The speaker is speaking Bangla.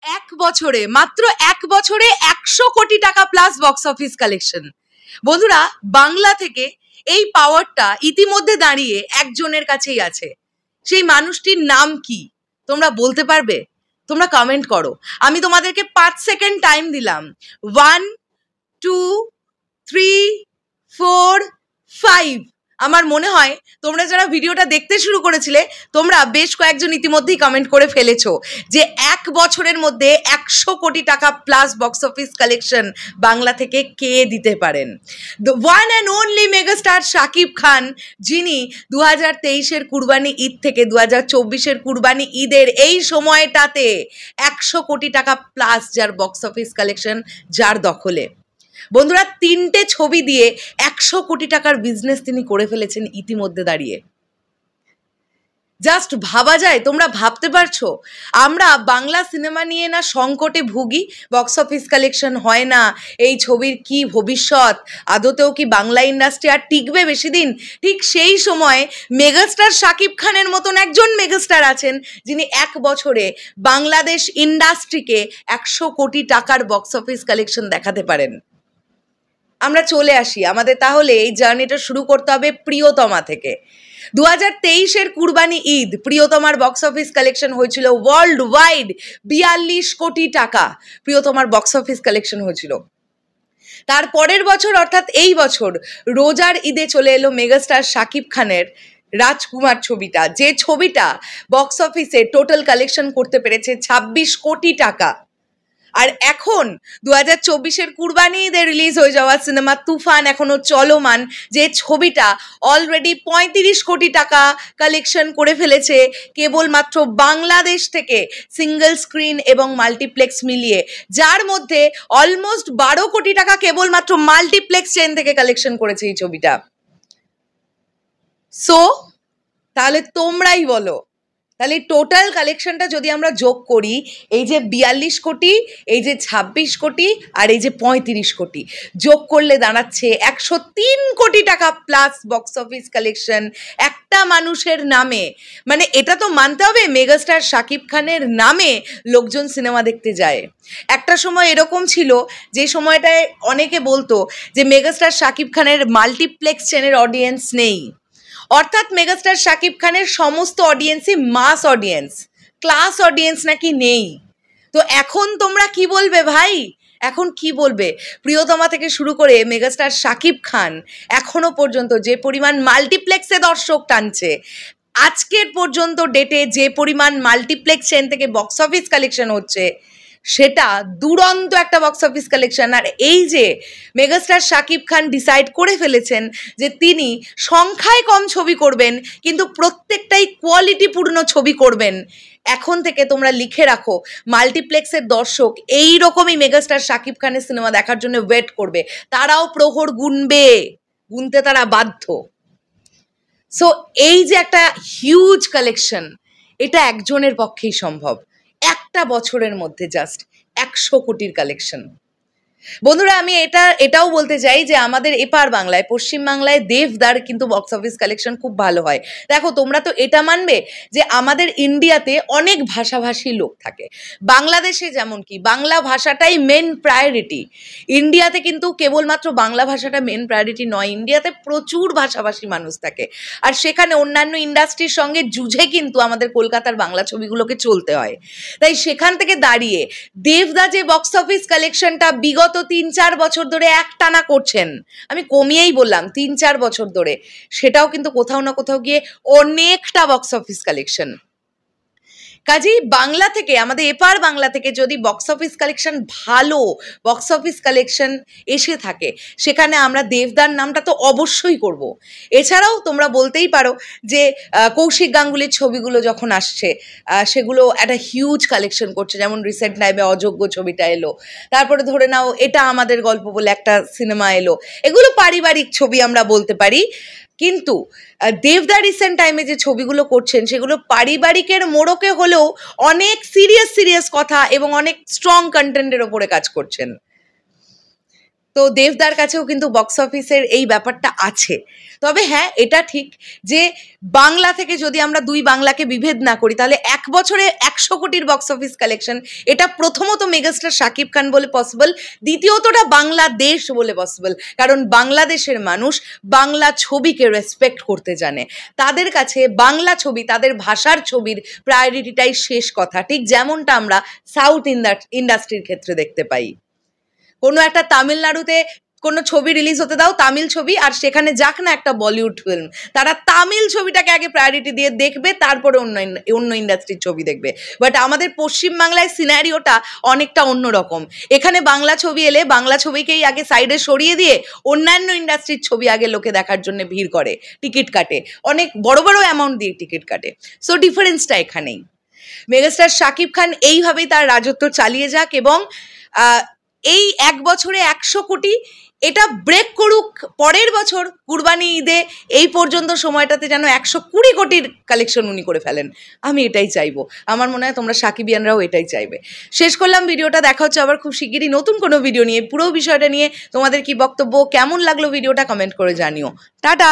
এক বছরে মাত্র 100 কোটি টাকা প্লাস বক্স অফিস কালেকশন। বন্ধুরা, বাংলা থেকে এই পাওয়ারটা ইতিমধ্যে দাঁড়িয়ে একজনের কাছেই আছে। সেই মানুষটির নাম কি তোমরা বলতে পারবে? তোমরা কমেন্ট করো। আমি তোমাদেরকে 5 সেকেন্ড টাইম দিলাম। 1 2 3 4 5। আমার মনে হয় তোমরা যারা ভিডিওটা দেখতে শুরু করেছিলে তোমরা বেশ কয়েকজন ইতিমধ্যেই কমেন্ট করে ফেলেছো যে এক বছরের মধ্যে 100 কোটি টাকা plus box office collection Bangla থেকে কে দিতে পারেন। The one and only megastar Shakib Khan, যিনি 2023-এর কুরবানি ঈদ থেকে 2024-এর কুরবানি ঈদের এই সময়টাতে 100 কোটি টাকা প্লাস যার বক্স অফিস কালেকশন যার দখলে। বন্ধুরা, 3টে ছবি দিয়ে 100 কোটি টাকার বিজনেস তিনি করে ফেলেছেন ইতিমধ্যে দাঁড়িয়ে। জাস্ট ভাবা যায়? তোমরা ভাবতে পারছো আমরা বাংলা সিনেমা নিয়ে না সংকটে ভুগি, বক্স অফিস কালেকশন হয় না, এই ছবির কি ভবিষ্যৎ, আদতেও কি বাংলা ইন্ডাস্ট্রি আর টিকবে বেশি দিন? ঠিক সেই সময় মেগাস্টার শাকিব খানের মতন একজন মেগাস্টার আছেন যিনি এক বছরে বাংলাদেশ ইন্ডাস্ট্রিকে 100 কোটি টাকার বক্স অফিস কালেকশন দেখাতে পারেন। আমরা চলে আসি, আমাদের তাহলে এই জার্নিটা শুরু করতে হবে প্রিয়তমা থেকে। 2023-এর Qurbani Eid প্রিয়তমার box office collection হয়েছিল ওয়ার্ল্ড ওয়াইড 42 কোটি টাকা প্রিয়তমার বক্স অফিস কালেকশন হয়েছিল। তার পরের বছর অর্থাৎ এই বছর রোজার ঈদে চলে এলো মেগাস্টার শাকিব খানের রাজকুমার ছবিটা, যে ছবিটা বক্স অফিসে টোটাল কালেকশন করতে পেরেছে 26 কোটি টাকা। আর এখন 2024-এর কুরবানি ঈদে রিলিজ হয়ে যাওয়া সিনেমা তুফান এখনো চলমান, যে ছবিটা অলরেডি 35 কোটি টাকা কালেকশন করে ফেলেছে কেবলমাত্র বাংলাদেশ থেকে, সিঙ্গেল স্ক্রিন এবং মাল্টিপ্লেক্স মিলিয়ে, যার মধ্যে অলমোস্ট 12 কোটি টাকা কেবলমাত্র মাল্টিপ্লেক্স চেন থেকে কালেকশন করেছে এই ছবিটা। সো তাহলে তোমরাই বলো, তাহলে টোটাল কালেকশনটা যদি আমরা যোগ করি, এই যে 42 কোটি, এই যে 26 কোটি আর এই যে 35 কোটি যোগ করলে দাঁড়াচ্ছে 103 কোটি টাকা প্লাস বক্স অফিস কালেকশন একটা মানুষের নামে। মানে এটা তো মানতে হবে মেগাস্টার শাকিব খানের নামে লোকজন সিনেমা দেখতে যায়। একটা সময় এরকম ছিল যে সময়টায় অনেকে বলতো যে মেগাস্টার শাকিব খানের মাল্টিপ্লেক্স চেনের অডিয়েন্স নেই, অর্থাৎ মেগাস্টার শাকিব খানের সমস্ত অডিয়েন্সই মাস অডিয়েন্স, ক্লাস অডিয়েন্স নাকি নেই। তো এখন তোমরা কি বলবে ভাই? এখন কি বলবে? প্রিয়তমা থেকে শুরু করে মেগাস্টার শাকিব খান এখনো পর্যন্ত যে পরিমাণ মাল্টিপ্লেক্সে দর্শক টানছে, আজকের পর্যন্ত ডেটে যে পরিমাণ মাল্টিপ্লেক্স চেন থেকে বক্স অফিস কালেকশন হচ্ছে, সেটা দুরন্ত একটা বক্স অফিস কালেকশন। আর এই যে মেগাস্টার শাকিব খান ডিসাইড করে ফেলেছেন যে তিনি সংখ্যায় কম ছবি করবেন কিন্তু প্রত্যেকটাই কোয়ালিটিপূর্ণ ছবি করবেন, এখন থেকে তোমরা লিখে রাখো মাল্টিপ্লেক্সের দর্শক এই রকমই মেগাস্টার শাকিব খানের সিনেমা দেখার জন্য ওয়েট করবে। তারাও প্রহর গুনবে, গুনতে তারা বাধ্য। সো এই যে একটা হিউজ কালেকশন, এটা একজনের পক্ষেই সম্ভব, একটা বছরের মধ্যে জাস্ট 100 কোটির কালেকশন। বন্ধুরা, আমি এটাও বলতে চাই যে আমাদের এপার বাংলায়, পশ্চিম বাংলায় দেবদার কিন্তু বক্স অফিস কালেকশন খুব ভালো হয়। দেখো, তোমরা তো এটা মানবে যে আমাদের ইন্ডিয়াতে অনেক ভাষাভাষী লোক থাকে। বাংলাদেশে যেমন কি বাংলা ভাষাটাই মেন প্রায়োরিটি, ইন্ডিয়াতে কিন্তু কেবলমাত্র বাংলা ভাষাটা মেন প্রায়োরিটি নয়, ইন্ডিয়াতে প্রচুর ভাষাভাষী মানুষ থাকে। আর সেখানে অন্যান্য ইন্ডাস্ট্রির সঙ্গে যুঝে কিন্তু আমাদের কলকাতার বাংলা ছবিগুলোকে চলতে হয়। তাই সেখান থেকে দাঁড়িয়ে দেবদা যে বক্স অফিস কালেকশনটা বিগত 3-4 বছর ধরে একটানা করছেন, আমি কমিয়েই বললাম 3-4 বছর ধরে, সেটাও কিন্তু কোথাও না কোথাও গিয়ে অনেকটা বক্স অফিস কালেকশন। কাজেই বাংলা থেকে, আমাদের এপার বাংলা থেকে যদি বক্স অফিস কালেকশন ভালো বক্স অফিস কালেকশন এসে থাকে, সেখানে আমরা দেবদার নামটা তো অবশ্যই করব। এছাড়াও তোমরা বলতেই পারো যে কৌশিক গাঙ্গুলির ছবিগুলো যখন আসছে সেগুলো একটা হিউজ কালেকশন করছে, যেমন রিসেন্ট টাইমে অযোগ্য ছবিটা এলো, তারপরে ধরে নাও এটা আমাদের গল্প বলে একটা সিনেমা এলো, এগুলো পারিবারিক ছবি আমরা বলতে পারি। কিন্তু দেবদা রিসেন্ট টাইমে যে ছবিগুলো করছেন সেগুলো পারিবারিকের মোড়কে হলেও অনেক সিরিয়াস কথা এবং অনেক স্ট্রং কন্টেন্টের ওপরে কাজ করছেন। তো দেবদার কাছেও কিন্তু বক্স অফিসের এই ব্যাপারটা আছে। তবে হ্যাঁ, এটা ঠিক যে বাংলা থেকে যদি আমরা দুই বাংলাকে বিভেদ না করি, তাহলে এক বছরে 100 কোটির বক্স অফিস কালেকশন, এটা প্রথমত মেগাস্টার শাকিব খান বলে পসিবল, দ্বিতীয়তটা বাংলাদেশ বলে পসিবল। কারণ বাংলাদেশের মানুষ বাংলা ছবিকে রেসপেক্ট করতে জানে, তাদের কাছে বাংলা ছবি, তাদের ভাষার ছবির প্রায়োরিটিটাই শেষ কথা, ঠিক যেমনটা আমরা সাউথ ইন্ডাস্ট্রির ক্ষেত্রে দেখতে পাই। কোনো একটা তামিলনাড়ুতে কোনো ছবি রিলিজ হতে দাও, তামিল ছবি, আর সেখানে যাক না একটা বলিউড ফিল্ম, তারা তামিল ছবিটাকে আগে প্রায়োরিটি দিয়ে দেখবে, তারপরে অন্য ইন্ডাস্ট্রির ছবি দেখবে। বাট আমাদের পশ্চিমবাংলায় সিনারিওটা অনেকটা অন্যরকম। এখানে বাংলা ছবি এলে বাংলা ছবিকেই আগে সাইডে সরিয়ে দিয়ে অন্যান্য ইন্ডাস্ট্রির ছবি আগে লোকে দেখার জন্য ভিড় করে, টিকিট কাটে, অনেক বড় বড় অ্যামাউন্ট দিয়ে টিকিট কাটে। সো ডিফারেন্সটা এখানেই। মেগাস্টার শাকিব খান এইভাবেই তার রাজত্ব চালিয়ে যাক এবং এই এক বছরে 100 কোটি এটা ব্রেক করুক, পরের বছর কুরবানি ঈদে এই পর্যন্ত সময়টাতে যেন 120 কোটির কালেকশন উনি করে ফেলেন। আমি এটাই চাইবো, আমার মনে হয় তোমরা সাকিবিয়ানরাও এটাই চাইবে। শেষ করলাম ভিডিওটা, দেখা হচ্ছে আবার খুব শিগগিরই নতুন কোনো ভিডিও নিয়ে। পুরো বিষয়টা নিয়ে তোমাদের কি বক্তব্য, কেমন লাগলো ভিডিওটা কমেন্ট করে জানিও। টাটা।